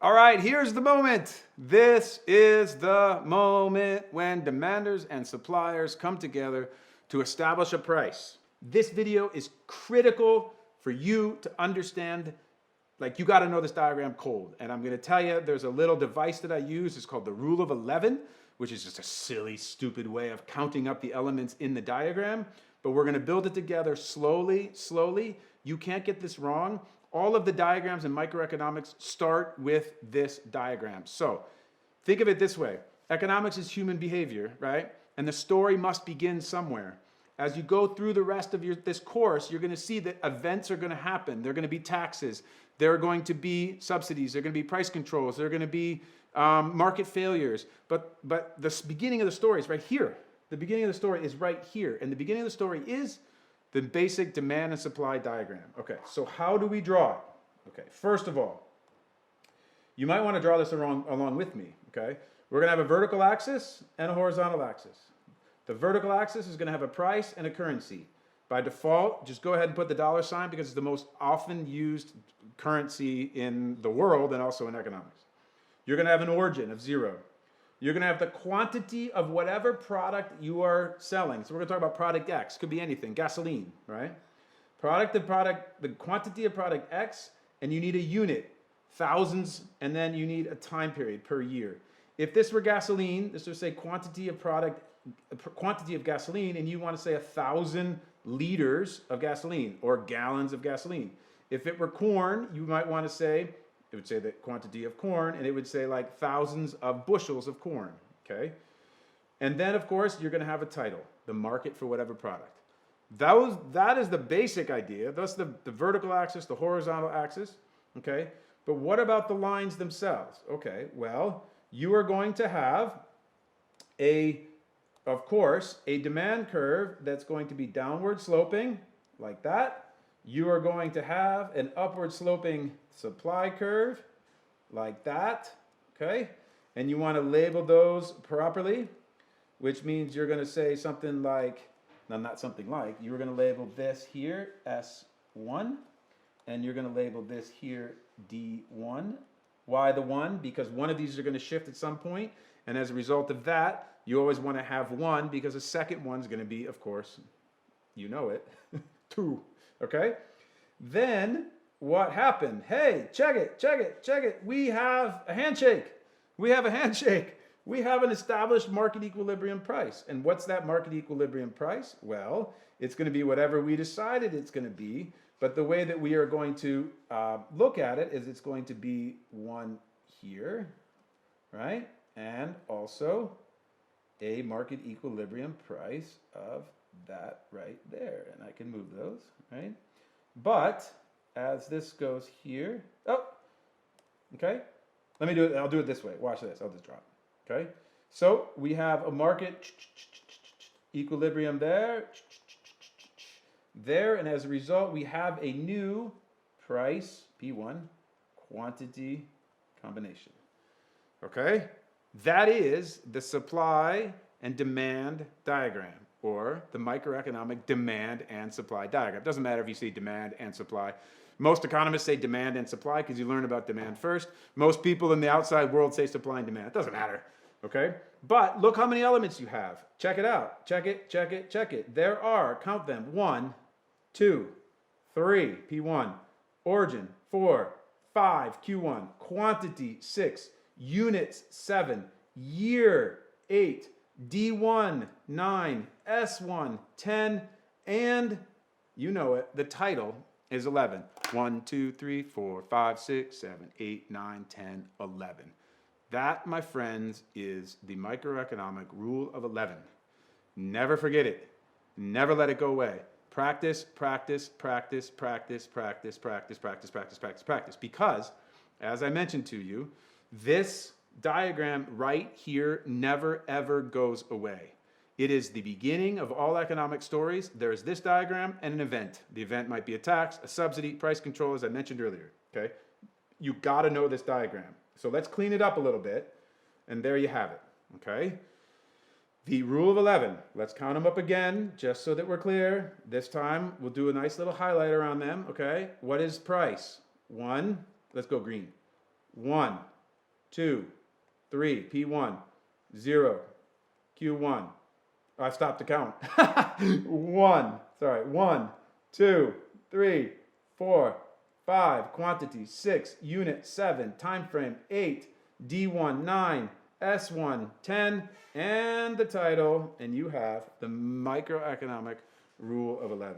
All right, here's the moment. This is the moment when demanders and suppliers come together to establish a price. This video is critical for you to understand. Like, you got to know this diagram cold. And I'm going to tell you, there's a little device that I use. It's called the rule of 11, which is just a silly, stupid way of counting up the elements in the diagram. But we're going to build it together slowly, slowly. You can't get this wrong. All of the diagrams in microeconomics start with this diagram. So think of it this way. Economics is human behavior, right? And the story must begin somewhere. As you go through the rest of this course, you're going to see that events are going to happen. There are going to be taxes. There are going to be subsidies. There are going to be price controls. There are going to be market failures. But the beginning of the story is right here. The beginning of the story is right here. And the beginning of the story is the basic demand and supply diagram. Okay, so how do we draw it? Okay, first of all, you might want to draw this along with me, okay? We're going to have a vertical axis and a horizontal axis. The vertical axis is going to have a price and a currency. By default, just go ahead and put the dollar sign because it's the most often used currency in the world and also in economics. You're going to have an origin of 0. You're going to have the quantity of whatever product you are selling. So we're going to talk about product X. Could be anything. Gasoline, right? The quantity of product X, and you need a unit, thousands, and then you need a time period per year. If this were gasoline, this would say quantity of gasoline, and you want to say 1,000 liters of gasoline or gallons of gasoline. If it were corn, you might want to say, it would say the quantity of corn, and it would say like thousands of bushels of corn, okay? And then, of course, you're going to have a title, the market for whatever product. That is the basic idea. That's the vertical axis, the horizontal axis, okay? But what about the lines themselves? Okay, well, you are going to have of course, a demand curve that's going to be downward sloping, like that. You are going to have an upward sloping supply curve like that, okay? And you want to label those properly, which means you're going to say something like, no, not something like, you're going to label this here S1, and you're going to label this here D1. Why the 1? Because one of these are going to shift at some point, and as a result of that, you always want to have 1 because the second one's going to be, of course, you know it, 2. Okay? Then what happened? Hey, check it. We have a handshake. We have an established market equilibrium price. And what's that market equilibrium price? Well, it's going to be whatever we decided it's going to be. But the way that we are going to look at it is it's going to be 1 here, right? And also a market equilibrium price of that right there. And I can move those, right? But as this goes here, okay. Let me do it. I'll do it this way. Watch this. I'll just drop. Okay. So we have a market equilibrium there, and as a result, we have a new price P1 quantity combination. Okay. That is the supply and demand diagram, or the microeconomic demand and supply diagram. It doesn't matter if you say demand and supply. Most economists say demand and supply because you learn about demand first. Most people in the outside world say supply and demand. It doesn't matter, okay? But look how many elements you have. Check it out. Check it. There are, count them, 1, 2, 3, P1, origin, 4, 5, Q1, quantity, 6, units, 7, year, 8, D1, 9, S1, 10, and you know it, the title is 11. 1, 2, 3, 4, 5, 6, 7, 8, 9, 10, 11. That, my friends, is the microeconomic rule of 11. Never forget it. Never let it go away. Practice. Because, as I mentioned to you, this diagram right here never ever goes away. It is the beginning of all economic stories. There is this diagram and an event. The event might be a tax, a subsidy, price control, as I mentioned earlier. Okay, you got to know this diagram. So let's clean it up a little bit, and there you have it. Okay, the rule of 11. Let's count them up again, just so that we're clear. This time we'll do a nice little highlight around them. Okay, what is price? 1. Let's go green. 1. 2, 3, P1, 0, Q1. I stopped to count. 1, 2, 3, 4, 5, quantity, 6, unit, 7, time frame, 8, D1, 9, S1, 10, and the title, and you have the microeconomic rule of 11.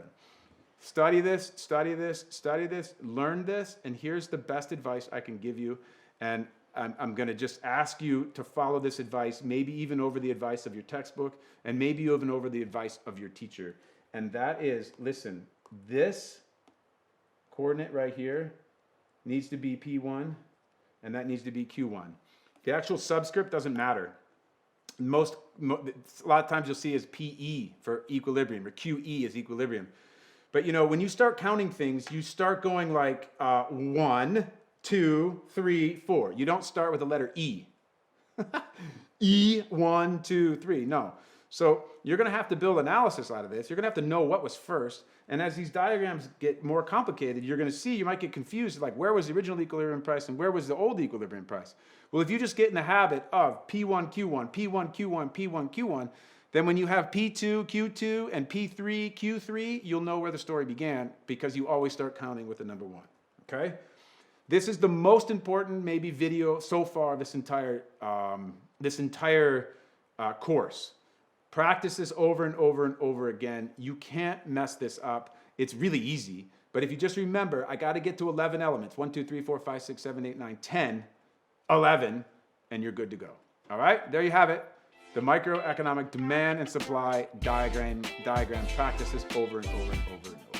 Study this, study this, study this, learn this, and here's the best advice I can give you. And I'm going to just ask you to follow this advice, maybe even over the advice of your textbook, and maybe even over the advice of your teacher. And that is, listen, this coordinate right here needs to be P1, and that needs to be Q1. The actual subscript doesn't matter. A lot of times you'll see is PE for equilibrium, or QE is equilibrium. But when you start counting things, you start going like 1, 2, 3, 4. You don't start with the letter E. E, 1, 2, 3. No. So you're going to have to build analysis out of this. You're going to have to know what was first. And as these diagrams get more complicated, you're going to see, you might get confused, like where was the original equilibrium price and where was the old equilibrium price? Well, if you just get in the habit of P1, Q1, P1, Q1, P1, Q1, then when you have P2, Q2, and P3, Q3, you'll know where the story began because you always start counting with the number 1, okay? This is the most important maybe video so far this entire course. Practice this over and over and over again. You can't mess this up. It's really easy. But if you just remember, I got to get to 11 elements. 1, 2, 3, 4, 5, 6, 7, 8, 9, 10, 11, and you're good to go. All right, there you have it. The microeconomic demand and supply diagram. Practice this over and over and over and over.